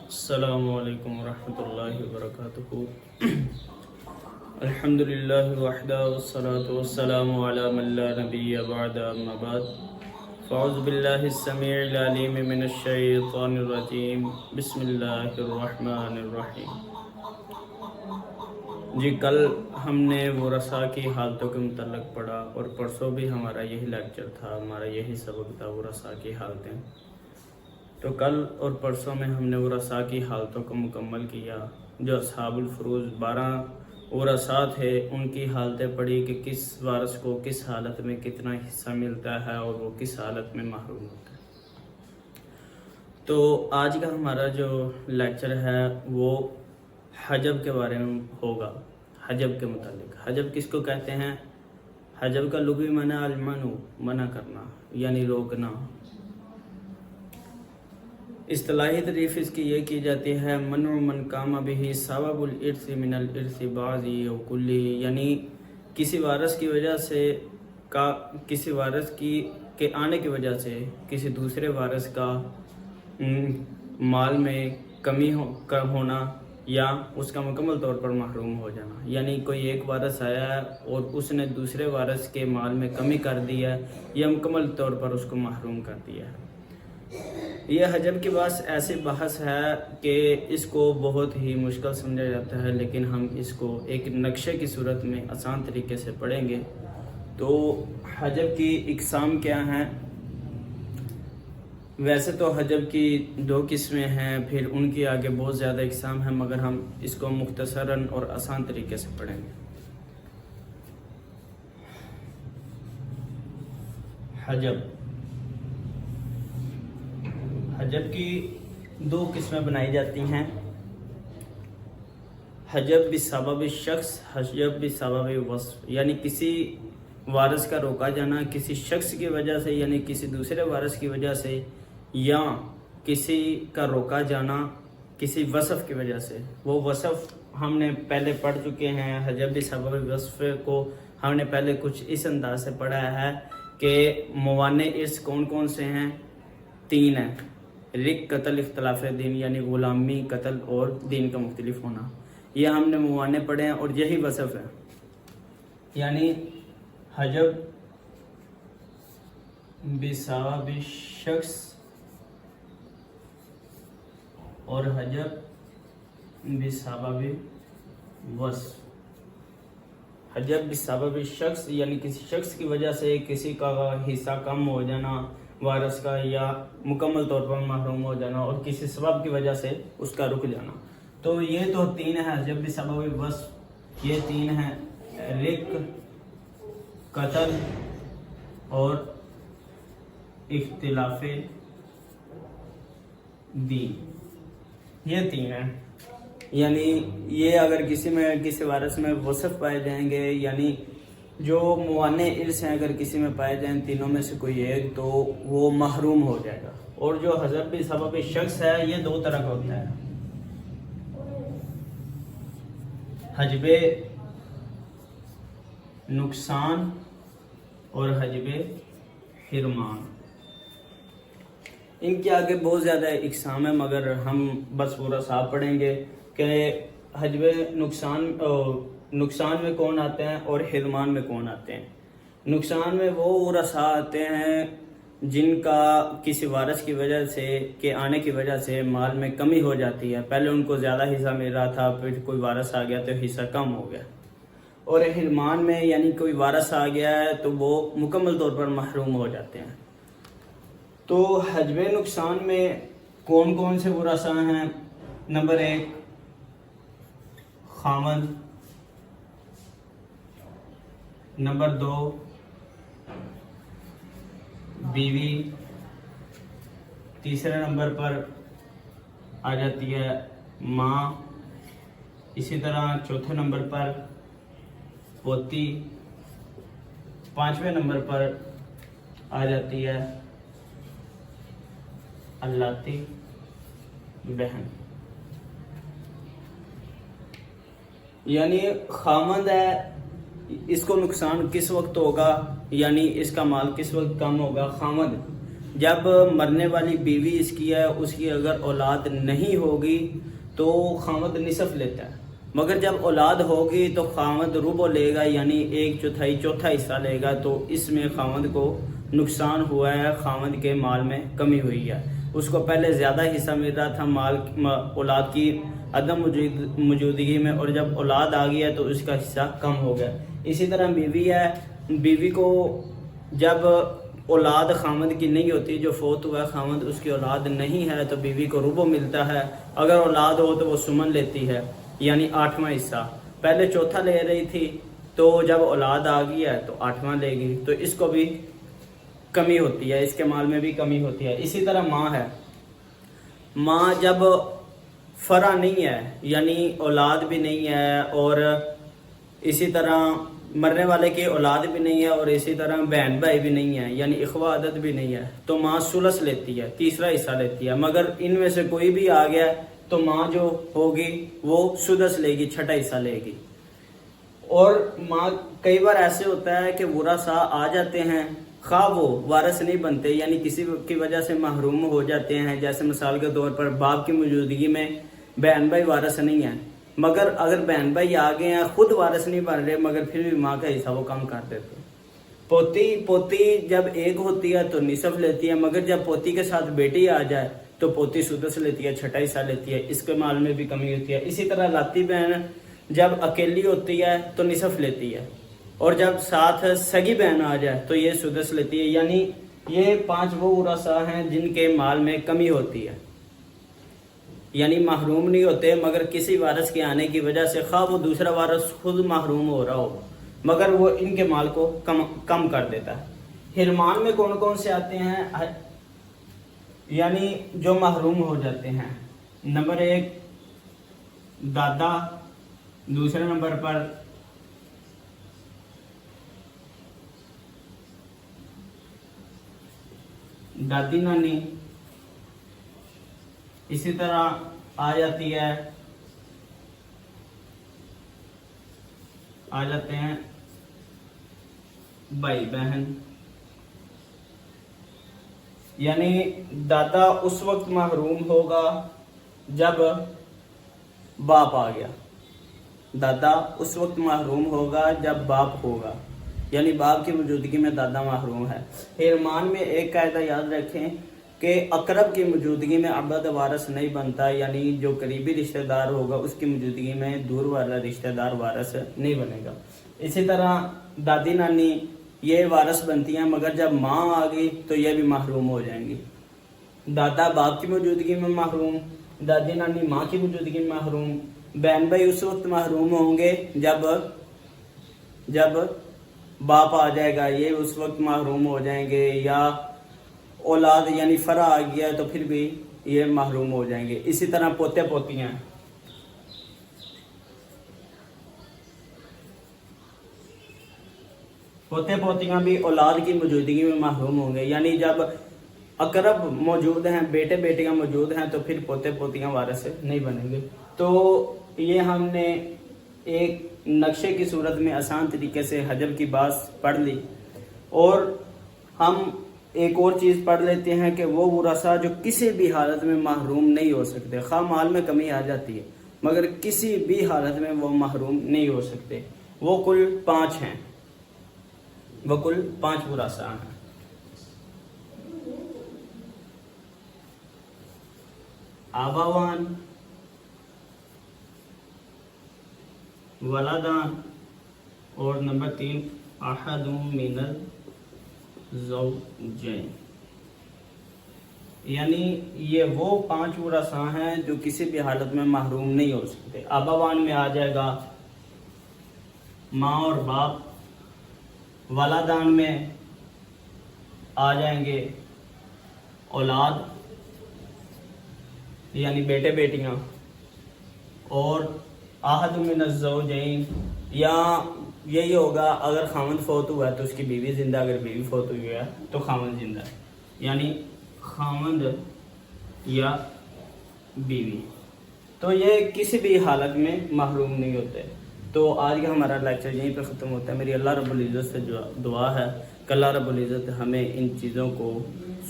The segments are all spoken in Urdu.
السلام علیکم ورحمۃ اللہ وبرکاتہ۔ الحمدللہ وحدہ والصلاة والسلام علی من لا نبی بعد، اما بعد فاعوذ باللہ السمیع العلیم من الشیطان الرجیم، بسم اللہ الرحمن الرحیم۔ جی کل ہم نے ورثاء کی حالتوں کے متعلق پڑھا اور پرسوں بھی ہمارا یہی لیکچر تھا، ہمارا یہی سبق تھا ورثاء کی حالتیں۔ تو کل اور پرسوں میں ہم نے ورثاء کی حالتوں کو مکمل کیا۔ جو اصحاب الفروض 12 ورثاء تھے ان کی حالتیں پڑھی کہ کس وارث کو کس حالت میں کتنا حصہ ملتا ہے اور وہ کس حالت میں محروم ہوتا ہے۔ تو آج کا ہمارا جو لیکچر ہے وہ حجب کے بارے میں ہوگا، حجب کے متعلق۔ حجب کس کو کہتے ہیں؟ حجب کا لغوی معنی المنع، منع کرنا یعنی روکنا۔ اصطلاحی تعریف اس کی یہ کی جاتی ہے منع من قام به سبب الارث من الارث بعضی و کلی، یعنی کسی وارث کی وجہ سے کسی وارث کے آنے کی وجہ سے کسی دوسرے وارث کا مال میں کمی ہونا یا اس کا مکمل طور پر محروم ہو جانا، یعنی کوئی ایک وارث آیا ہے اور اس نے دوسرے وارث کے مال میں کمی کر دی ہے یا مکمل طور پر اس کو محروم کر دیا ہے۔ یہ حجب کی بحث ایسی بحث ہے کہ اس کو بہت ہی مشکل سمجھا جاتا ہے، لیکن ہم اس کو ایک نقشے کی صورت میں آسان طریقے سے پڑھیں گے۔ تو حجب کی اقسام کیا ہیں؟ ویسے تو حجب کی 2 قسمیں ہیں، پھر ان کی آگے بہت زیادہ اقسام ہیں، مگر ہم اس کو مختصراً اور آسان طریقے سے پڑھیں گے۔ حجب کی 2 قسمیں بنائی جاتی ہیں، حجب بسبب شخص، حجب بسبب وصف، یعنی کسی وارث کا روکا جانا کسی شخص کی وجہ سے یعنی کسی دوسرے وارث کی وجہ سے، یا کسی کا روکا جانا کسی وصف کی وجہ سے۔ وہ وصف ہم نے پہلے پڑھ چکے ہیں، حجب بسبب وصف کو ہم نے پہلے کچھ اس انداز سے پڑھا ہے کہ موانع ارث کون کون سے ہیں؟ 3 ہیں، رق، قتل، اختلاف دین، یعنی غلامی، قتل اور دین کا مختلف ہونا۔ یہ ہم نے موانع پڑھے ہیں اور یہی وصف ہے، یعنی حجب بسبب شخص اور حجب بسبب وصف۔ حجب بسبب شخص یعنی کسی شخص کی وجہ سے کسی کا حصہ کم ہو جانا وارث کا یا مکمل طور پر محروم ہو جانا، اور کسی سبب کی وجہ سے اس کا رک جانا۔ تو یہ تو 3 ہیں حجب بسبب وصف، یہ 3 ہیں، رق، قتل اور اختلاف دین، یہ 3 ہیں۔ یعنی یہ اگر کسی وارث میں وصف پائے جائیں گے، یعنی جو موانع ارث ہیں اگر کسی میں پائے جائیں تینوں میں سے کوئی ایک، تو وہ محروم ہو جائے گا۔ اور جو حجب بسبب شخص ہے یہ 2 طرح کا ہوتا ہے، حجب نقصان اور حجب حرمان۔ ان کے آگے بہت زیادہ اقسام ہے، مگر ہم بس پورا صاحب پڑھیں گے کہ حجب نقصان میں کون آتے ہیں اور حرمان میں کون آتے ہیں۔ نقصان میں وہ ورثاء آتے ہیں جن کا کسی وارث کی وجہ سے کے آنے کی وجہ سے مال میں کمی ہو جاتی ہے، پہلے ان کو زیادہ حصہ مل رہا تھا، پھر کوئی وارث آ گیا تو حصہ کم ہو گیا۔ اور حرمان میں یعنی کوئی وارث آ گیا ہے تو وہ مکمل طور پر محروم ہو جاتے ہیں۔ تو حجب نقصان میں کون کون سے ورثاء ہیں؟ نمبر 1 خامند، نمبر 2 بیوی، تیسرے نمبر پر آ جاتی ہے ماں، اسی طرح چوتھے نمبر پر پوتی، 5ویں نمبر پر آ جاتی ہے الاتی، بہن۔ یعنی خامند ہے، اس کو نقصان کس وقت ہوگا، یعنی اس کا مال کس وقت کم ہوگا؟ خامد جب مرنے والی بیوی اس کی ہے، اس کی اگر اولاد نہیں ہوگی تو خاوند نصف لیتا ہے، مگر جب اولاد ہوگی تو خاوند ربع لے گا، یعنی 1/4 چوتھا حصہ لے گا۔ تو اس میں خاوند کو نقصان ہوا ہے، خاوند کے مال میں کمی ہوئی ہے۔ اس کو پہلے زیادہ حصہ مل رہا تھا مال اولاد کی عدم موجودگی میں، اور جب اولاد آ گئی ہے تو اس کا حصہ کم ہو گیا۔ اسی طرح بیوی ہے، بیوی کو جب اولاد خاوند کی نہیں ہوتی، جو فوت ہوا ہے خاوند اس کی اولاد نہیں ہے، تو بیوی کو ربع ملتا ہے۔ اگر اولاد ہو تو وہ سمن لیتی ہے، یعنی 8واں حصہ۔ پہلے چوتھا لے رہی تھی، تو جب اولاد آ گئی ہے تو 8واں لے گی، تو اس کو بھی کمی ہوتی ہے، اس کے مال میں بھی کمی ہوتی ہے۔ اسی طرح ماں ہے، ماں جب فرع نہیں ہے، یعنی اولاد بھی نہیں ہے، اور اسی طرح مرنے والے کی اولاد بھی نہیں ہے، اور اسی طرح بہن بھائی بھی نہیں ہے، یعنی اخوہ عدد بھی نہیں ہے، تو ماں ثلث لیتی ہے، تیسرا حصہ لیتی ہے۔ مگر ان میں سے کوئی بھی آ گیا تو ماں جو ہوگی وہ سدس لے گی، چھٹا حصہ لے گی۔ اور ماں کئی بار ایسے ہوتا ہے کہ ورثاء آ جاتے ہیں، خواہ وہ وارث نہیں بنتے، یعنی کسی کی وجہ سے محروم ہو جاتے ہیں، جیسے مثال کے طور پر باپ کی موجودگی میں بہن بھائی وارث نہیں ہیں، مگر اگر بہن بھائی آ گئے ہیں، خود وارث نہیں بن رہے، مگر پھر بھی ماں کا حصہ وہ کم کر دیتے ہیں۔ پوتی جب ایک ہوتی ہے تو نصف لیتی ہے، مگر جب پوتی کے ساتھ بیٹی آ جائے تو پوتی سدس لیتی ہے، چھٹا حصہ لیتی ہے، اس کے مال میں بھی کمی ہوتی ہے۔ اسی طرح لاتی بہن جب اکیلی ہوتی ہے تو نصف لیتی ہے، اور جب ساتھ سگی بہن آ جائے تو یہ سدس لیتی ہے۔ یعنی یہ 5 وہ ورثاء ہیں جن کے مال میں کمی ہوتی ہے، یعنی محروم نہیں ہوتے، مگر کسی وارث کے آنے کی وجہ سے، خواہ وہ دوسرا وارث خود محروم ہو رہا ہو، مگر وہ ان کے مال کو کم کر دیتا ہے۔ حرمان میں کون کون سے آتے ہیں؟ یعنی جو محروم ہو جاتے ہیں، نمبر 1 دادا، دوسرے نمبر پر دادی نانی، اسی طرح آ جاتے ہیں بھائی بہن۔ یعنی دادا اس وقت محروم ہوگا جب باپ آ گیا، دادا اس وقت محروم ہوگا جب باپ ہوگا، یعنی باپ کی موجودگی میں دادا محروم ہے۔ حرمان میں ایک قاعدہ یاد رکھیں کہ اقرب کی موجودگی میں ابد وارث نہیں بنتا، یعنی جو قریبی رشتہ دار ہوگا اس کی موجودگی میں دور والا رشتہ دار وارث نہیں بنے گا۔ اسی طرح دادی نانی یہ وارث بنتی ہیں، مگر جب ماں آ گئی تو یہ بھی محروم ہو جائیں گی۔ دادا باپ کی موجودگی میں محروم، دادی نانی ماں کی موجودگی میں محروم، بہن بھائی اس وقت محروم ہوں گے جب باپ آ جائے گا، یہ اس وقت محروم ہو جائیں گے، یا اولاد یعنی فرع آ گیا تو پھر بھی یہ محروم ہو جائیں گے۔ اسی طرح پوتے پوتیاں، پوتے پوتیاں بھی اولاد کی موجودگی میں محروم ہوں گے، یعنی جب اقرب موجود ہیں، بیٹے بیٹیاں موجود ہیں، تو پھر پوتے پوتیاں وارث نہیں بنیں گے۔ تو یہ ہم نے ایک نقشے کی صورت میں آسان طریقے سے حجب کی بات پڑھ لی، اور ہم ایک اور چیز پڑھ لیتے ہیں کہ وہ ورثاء جو کسی بھی حالت میں محروم نہیں ہو سکتے، خواہ مال میں کمی آ جاتی ہے، مگر کسی بھی حالت میں وہ محروم نہیں ہو سکتے، وہ کل 5 ہیں، وہ کل 5 ورثاء ہیں۔ آباوان، ولدان، اور نمبر 3 احد من الزوجین، یعنی یہ وہ 5 ورثاء ہیں جو کسی بھی حالت میں محروم نہیں ہو سکتے۔ آباوان میں آ جائے گا ماں اور باپ، ولدان میں آ جائیں گے اولاد یعنی بیٹے بیٹیاں، اور احد من الزوجین، یا یہی ہوگا اگر خاوند فوت ہوا ہے تو اس کی بیوی زندہ، اگر بیوی فوت ہوئی ہے تو خاوند زندہ ہے، یعنی خاوند یا بیوی، تو یہ کسی بھی حالت میں محروم نہیں ہوتے۔ تو آج کا ہمارا لیکچر یہیں پہ ختم ہوتا ہے۔ میری اللہ رب العزت سے دعا ہے کہ اللہ رب العزت ہمیں ان چیزوں کو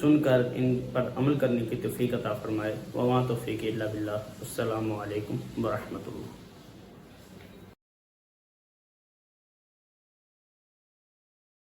سن کر ان پر عمل کرنے کی توفیق عطا فرمائے۔ وما توفیق الا باللہ۔ السلام علیکم ورحمۃ اللہ۔